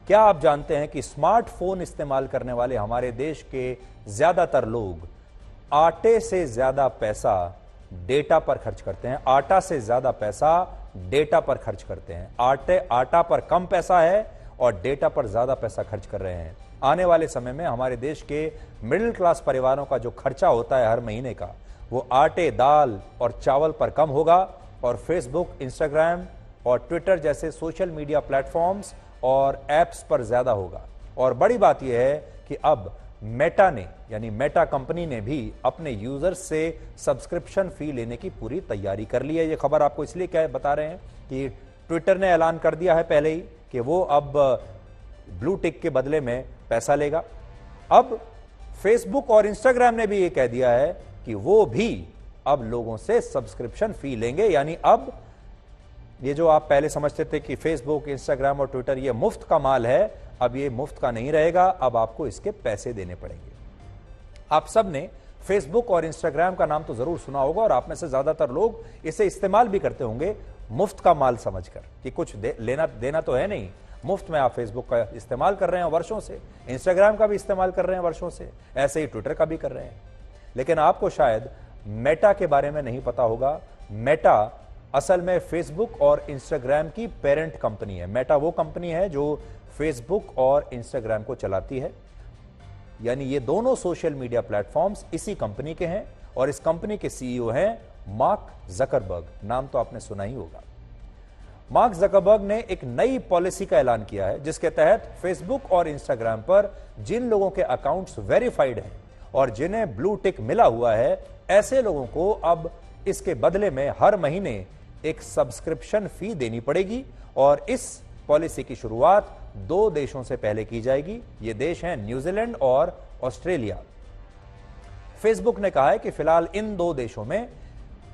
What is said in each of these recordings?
क्या आप जानते हैं कि स्मार्टफोन इस्तेमाल करने वाले हमारे देश के ज्यादातर लोग आटे से ज्यादा पैसा डेटा पर खर्च करते हैं? आटा से ज्यादा पैसा डेटा पर खर्च करते हैं। आटा पर कम पैसा है और डेटा पर ज्यादा पैसा खर्च कर रहे हैं। आने वाले समय में हमारे देश के मिडिल क्लास परिवारों का जो खर्चा होता है हर महीने का, वो आटे, दाल और चावल पर कम होगा और फेसबुक, इंस्टाग्राम और ट्विटर जैसे सोशल मीडिया प्लेटफॉर्म्स और एप्स पर ज्यादा होगा। और बड़ी बात यह है कि अब मेटा ने, यानी मेटा कंपनी ने भी अपने यूजर्स से सब्सक्रिप्शन फी लेने की पूरी तैयारी कर ली है। ये खबर आपको इसलिए क्या बता रहे हैं कि ट्विटर ने ऐलान कर दिया है पहले ही कि वो अब ब्लू टिक के बदले में पैसा लेगा। अब फेसबुक और इंस्टाग्राम ने भी ये कह दिया है कि वो भी अब लोगों से सब्सक्रिप्शन फी लेंगे। यानी अब ये जो आप पहले समझते थे कि फेसबुक, इंस्टाग्राम और ट्विटर ये मुफ्त का माल है, अब ये मुफ्त का नहीं रहेगा, अब आपको इसके पैसे देने पड़ेंगे। आप सब ने फेसबुक और इंस्टाग्राम का नाम तो जरूर सुना होगा और आप में से ज्यादातर लोग इसे इस्तेमाल भी करते होंगे मुफ्त का माल समझकर कि कुछ लेना देना तो है नहीं, मुफ्त में आप फेसबुक का इस्तेमाल कर रहे हैं वर्षों से, इंस्टाग्राम का भी इस्तेमाल कर रहे हैं वर्षों से, ऐसे ही ट्विटर का भी कर रहे हैं। लेकिन आपको शायद मेटा के बारे में नहीं पता होगा। मेटा असल में फेसबुक और इंस्टाग्राम की पेरेंट कंपनी है। मेटा वो कंपनी है जो फेसबुक और इंस्टाग्राम को चलाती है, यानी ये दोनों सोशल मीडिया प्लेटफॉर्म्स इसी कंपनी के हैं और इस कंपनी के सीईओ हैं मार्क जकरबर्ग। नाम तो आपने सुना ही होगा। मार्क जकरबर्ग ने एक नई पॉलिसी का ऐलान किया है जिसके तहत फेसबुक और इंस्टाग्राम पर जिन लोगों के अकाउंट्स वेरीफाइड हैं और जिन्हें ब्लू टिक मिला हुआ है, ऐसे लोगों को अब इसके बदले में हर महीने एक सब्सक्रिप्शन फी देनी पड़ेगी। और इस पॉलिसी की शुरुआत 2 देशों से पहले की जाएगी। ये देश हैं न्यूजीलैंड और ऑस्ट्रेलिया। फेसबुक ने कहा है कि फिलहाल इन 2 देशों में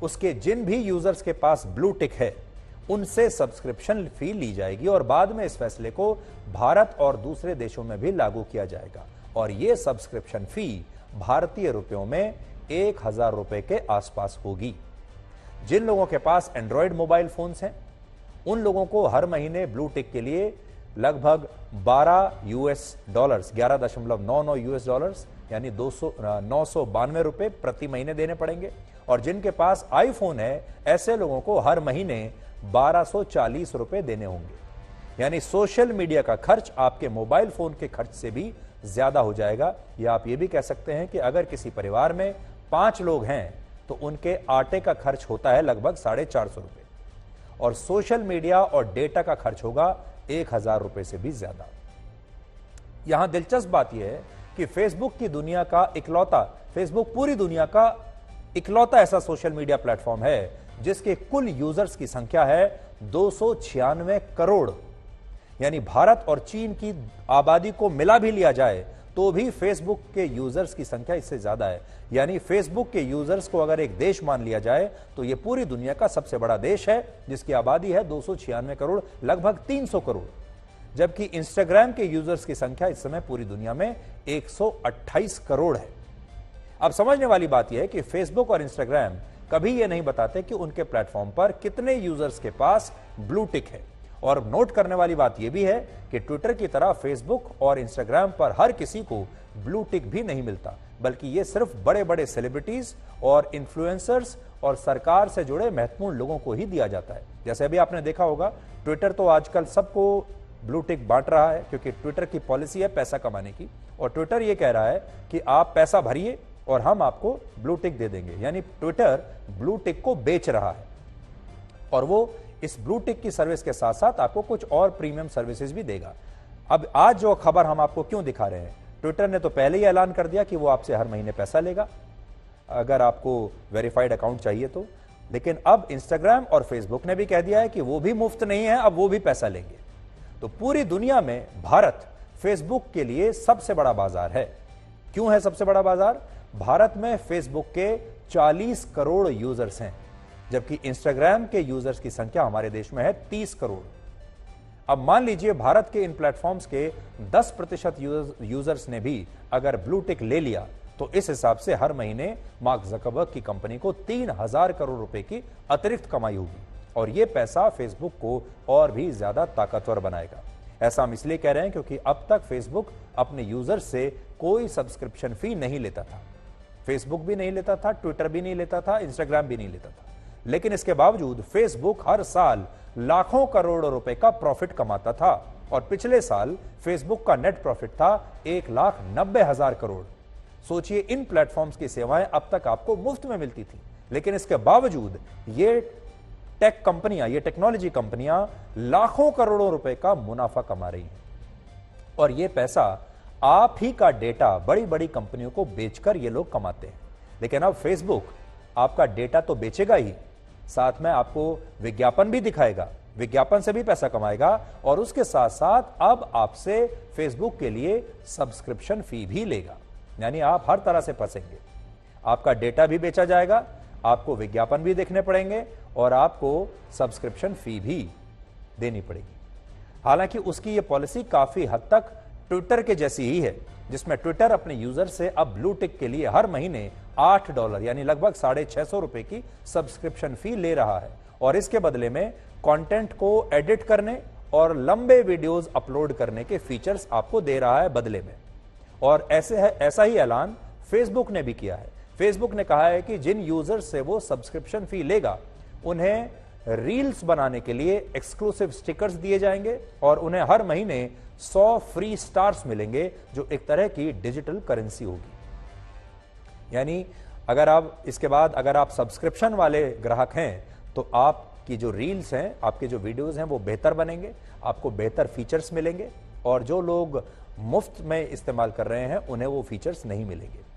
उसके जिन भी यूजर्स के पास ब्लू टिक है उनसे सब्सक्रिप्शन फी ली जाएगी और बाद में इस फैसले को भारत और दूसरे देशों में भी लागू किया जाएगा। और यह सब्सक्रिप्शन फी भारतीय रुपयों में 1000 रुपए के आसपास होगी। जिन लोगों के पास एंड्रॉयड मोबाइल फोन्स हैं उन लोगों को हर महीने ब्लू टिक के लिए लगभग $12 11.99 यूएस डॉलर्स यानी 992 रुपए प्रति महीने देने पड़ेंगे। और जिनके पास आईफोन है ऐसे लोगों को हर महीने 1240 रुपए देने होंगे। यानी सोशल मीडिया का खर्च आपके मोबाइल फोन के खर्च से भी ज्यादा हो जाएगा। या आप ये भी कह सकते हैं कि अगर किसी परिवार में 5 लोग हैं तो उनके आटे का खर्च होता है लगभग 450 रुपए और सोशल मीडिया और डेटा का खर्च होगा 1000 रुपए से भी ज्यादा। यहां दिलचस्प बात यह है कि फेसबुक पूरी दुनिया का इकलौता ऐसा सोशल मीडिया प्लेटफॉर्म है जिसके कुल यूजर्स की संख्या है 296 करोड़। यानी भारत और चीन की आबादी को मिला भी लिया जाए तो भी फेसबुक के यूजर्स की संख्या इससे ज्यादा है। यानी फेसबुक के यूजर्स को अगर एक देश मान लिया जाए तो यह पूरी दुनिया का सबसे बड़ा देश है जिसकी आबादी है 296 करोड़, लगभग 300 करोड़। जबकि इंस्टाग्राम के यूजर्स की संख्या इस समय पूरी दुनिया में 128 करोड़ है। अब समझने वाली बात यह है कि फेसबुक और इंस्टाग्राम कभी यह नहीं बताते कि उनके प्लेटफॉर्म पर कितने यूजर्स के पास ब्लू टिक है। और नोट करने वाली बात यह भी है कि ट्विटर की तरह फेसबुक और इंस्टाग्राम पर हर किसी को ब्लू टिक भी नहीं मिलता, बल्कि यह सिर्फ बड़े बड़े सेलिब्रिटीज और इन्फ्लुएंसर्स और सरकार से जुड़े महत्वपूर्ण लोगों को ही दिया जाता है। जैसे अभी आपने देखा होगा, ट्विटर तो आजकल सबको ब्लू टिक बांट रहा है क्योंकि ट्विटर की पॉलिसी है पैसा कमाने की। और ट्विटर यह कह रहा है कि आप पैसा भरिए और हम आपको ब्लू टिक दे देंगे। यानी ट्विटर ब्लू टिक को बेच रहा है और वो इस ब्लू टिक की सर्विस के साथ साथ आपको कुछ और प्रीमियम सर्विसेज भी देगा। अब आज जो खबर हम आपको क्यों दिखा रहे हैं, ट्विटर ने तो पहले ही ऐलान कर दिया कि वो आपसे हर महीने पैसा लेगा अगर आपको वेरीफाइड अकाउंट चाहिए तो। लेकिन अब इंस्टाग्राम और फेसबुक ने भी कह दिया है कि वो भी मुफ्त नहीं है, अब वो भी पैसा लेंगे। तो पूरी दुनिया में भारत फेसबुक के लिए सबसे बड़ा बाजार है। क्यों है सबसे बड़ा बाजार? भारत में फेसबुक के 40 करोड़ यूजर्स हैं जबकि इंस्टाग्राम के यूजर्स की संख्या हमारे देश में है 30 करोड़। अब मान लीजिए भारत के इन प्लेटफॉर्म्स के 10% यूजर्स ने भी अगर ब्लू टिक ले लिया तो इस हिसाब से हर महीने मार्क जकरबर्ग की कंपनी को 3000 करोड़ रुपए की अतिरिक्त कमाई होगी और यह पैसा फेसबुक को और भी ज्यादा ताकतवर बनाएगा। ऐसा हम इसलिए कह रहे हैं क्योंकि अब तक फेसबुक अपने यूजर्स से कोई सब्सक्रिप्शन फी नहीं लेता था। फेसबुक भी नहीं लेता था, ट्विटर भी नहीं लेता था, इंस्टाग्राम भी नहीं लेता था। लेकिन इसके बावजूद फेसबुक हर साल लाखों करोड़ों रुपए का प्रॉफिट कमाता था और पिछले साल फेसबुक का नेट प्रॉफिट था 1,90,000 करोड़। सोचिए, इन प्लेटफॉर्म्स की सेवाएं अब तक आपको मुफ्त में मिलती थी, लेकिन इसके बावजूद ये टेक कंपनियां, ये टेक्नोलॉजी कंपनियां लाखों करोड़ों रुपए का मुनाफा कमा रही हैं और ये पैसा आप ही का डेटा बड़ी बड़ी कंपनियों को बेचकर ये लोग कमाते हैं। लेकिन अब फेसबुक आपका डेटा तो बेचेगा ही, साथ में आपको विज्ञापन भी दिखाएगा, विज्ञापन से भी पैसा कमाएगा और उसके साथ साथ अब आपसे फेसबुक के लिए सब्सक्रिप्शन फी भी लेगा। यानी आप हर तरह से फंसेंगे, आपका डेटा भी बेचा जाएगा, आपको विज्ञापन भी देखने पड़ेंगे और आपको सब्सक्रिप्शन फी भी देनी पड़ेगी। हालांकि उसकी यह पॉलिसी काफी हद तक ट्विटर के जैसी ही है, जिसमें ट्विटर अपने यूजर से अब ब्लू टिक के लिए हर महीने $8 यानी लगभग ₹650 की सब्सक्रिप्शन फी ले रहा है और इसके बदले में कंटेंट को एडिट करने और लंबे वीडियोस अपलोड करने के फीचर्स आपको दे रहा है बदले में। और ऐसा ही ऐलान फेसबुक ने भी किया है। फेसबुक ने कहा है कि जिन यूजर्स से वो सब्सक्रिप्शन फी लेगा उन्हें रील्स बनाने के लिए एक्सक्लूसिव स्टिकर्स दिए जाएंगे और उन्हें हर महीने 100 फ्री स्टार्स मिलेंगे, जो एक तरह की डिजिटल करेंसी होगी। यानी अगर आप सब्सक्रिप्शन वाले ग्राहक हैं तो आपकी जो रील्स हैं, आपके जो वीडियोस हैं वो बेहतर बनेंगे, आपको बेहतर फीचर्स मिलेंगे और जो लोग मुफ्त में इस्तेमाल कर रहे हैं उन्हें वो फीचर्स नहीं मिलेंगे।